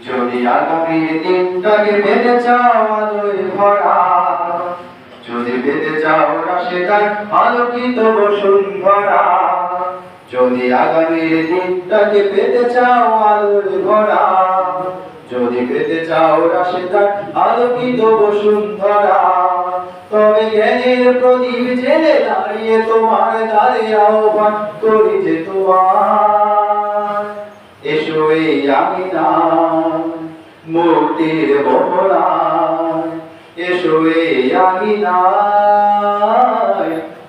যদি আগামীর দিনটাকে পেতে চাও আলোয় ভরা, যদি পেতে চাও রাশেদার আলোকিত বসুন্ধরা, যদি আগামীর দিনটাকে পেতে চাও আলোয় ভরা, যদি পেতে চাও রাশেদার আলোকিত বসুন্ধরা, তবে জ্ঞানের প্রদীপ জেলে দাঁড়িয়ে তোমার দ্বারে আহ্বান করি যে তোমার, এসো এই আঙিনায় মুক্তির মোহনায়, এসো এই আঙিনায়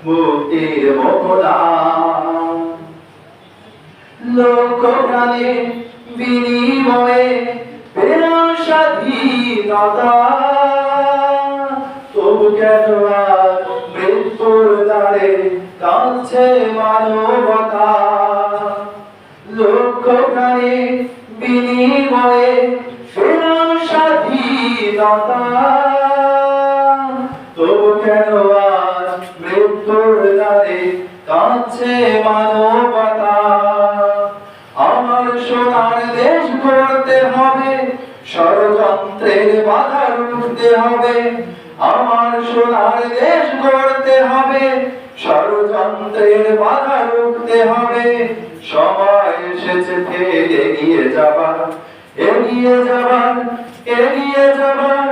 মুক্তির মোহনায়। লক্ষ প্রাণের বিনিময়ে পেলাম স্বাধীনতা, তবু কেন আর মৃত্যুর দ্বারে কাঁদছে মানবতা। লক্ষ প্রাণের বিনিময়ে পেলাম স্বাধীনতা, তবু কেন আর মৃত্যুর দ্বারে কাঁদছে মানবতা। আমার সোনার দেশ গড়তে হবে, ষড়যন্ত্রের বাধা রুখতে হবে। আমার সোনার দেশ গড়তে হবে, ষড়যন্ত্রের বাধা রুখতে হবে। সময় এসেছে ফের এগিয়ে যাবার, এগিয়ে যাবার, এগিয়ে যাবার,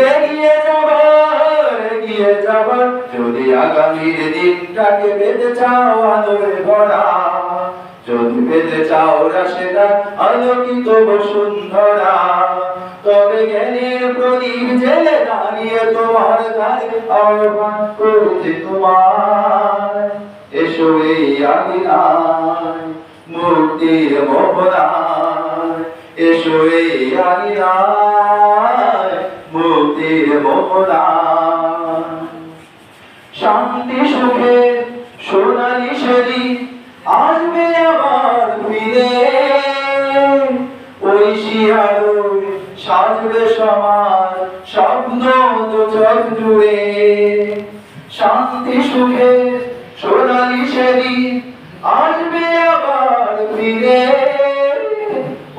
এগিয়ে যাবার, এগিয়ে যাবার। যদি আগামীর দিনটাকে পেতে চাও আলোয় ভরা, যদি পেতে চাও রাশেদার আলোকিত বসুন্ধরা, তবে জ্ঞানের প্রদীপ জেলে দাঁড়িয়ে তোমার দ্বারে আহ্বান করছে তোমার, এসো এই আঙিনায় মুক্তির মোহনায়, এসো এই আঙিনায় মুক্তির মোহনায়। শান্তি সুখে সোনালি সেরি আসবে আবার ফিরে, ওই শিয়ারোয় সাজবে সমাজ স্বপ্ন দুচোখ জুড়ে। শান্তি সুখে সোনালি সেরি আসবে আবার ফিরে,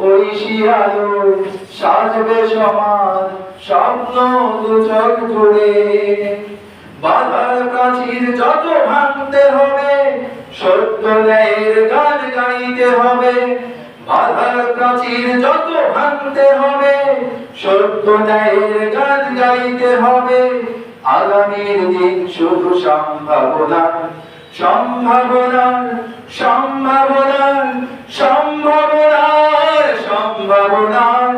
ওই শিয়ারোয় সাজবে সমাজ স্বপ্ন দুচোখ জুড়ে। বাধার প্রাচীর যত ভাঙতে হবে, সত্য ন্যায়ের গান গাইতে হবে। বাধার প্রাচীর যত ভাঙতে হবে, সত্য ন্যায়ের গান গাইতে হবে। আগামীর দিন শুধু সম্ভাবনার, সম্ভাবনার, সম্ভাবনার, সম্ভাবনার, সম্ভাবনার।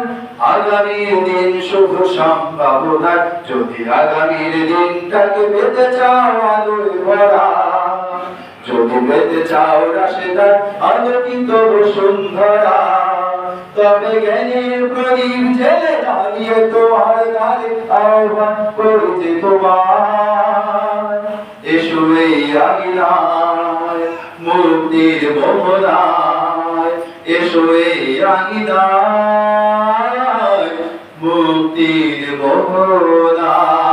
আগামীর দিন শুধু সম্ভাবনার। যদি আগামীর দিনটাকে পেতে চাও আলোয় ভরা, যদি পেতে চাও রাশেদার আলোকিত বসুন্ধরা, তবে জ্ঞানের প্রদীপ জেলে দাঁড়িয়ে তোমার দ্বারে আহ্বান করছে তোমার, এসো এই আঙিনায় মুক্তির মোহনায়, এসো এই আঙিনায় মুক্তির মোহনায়।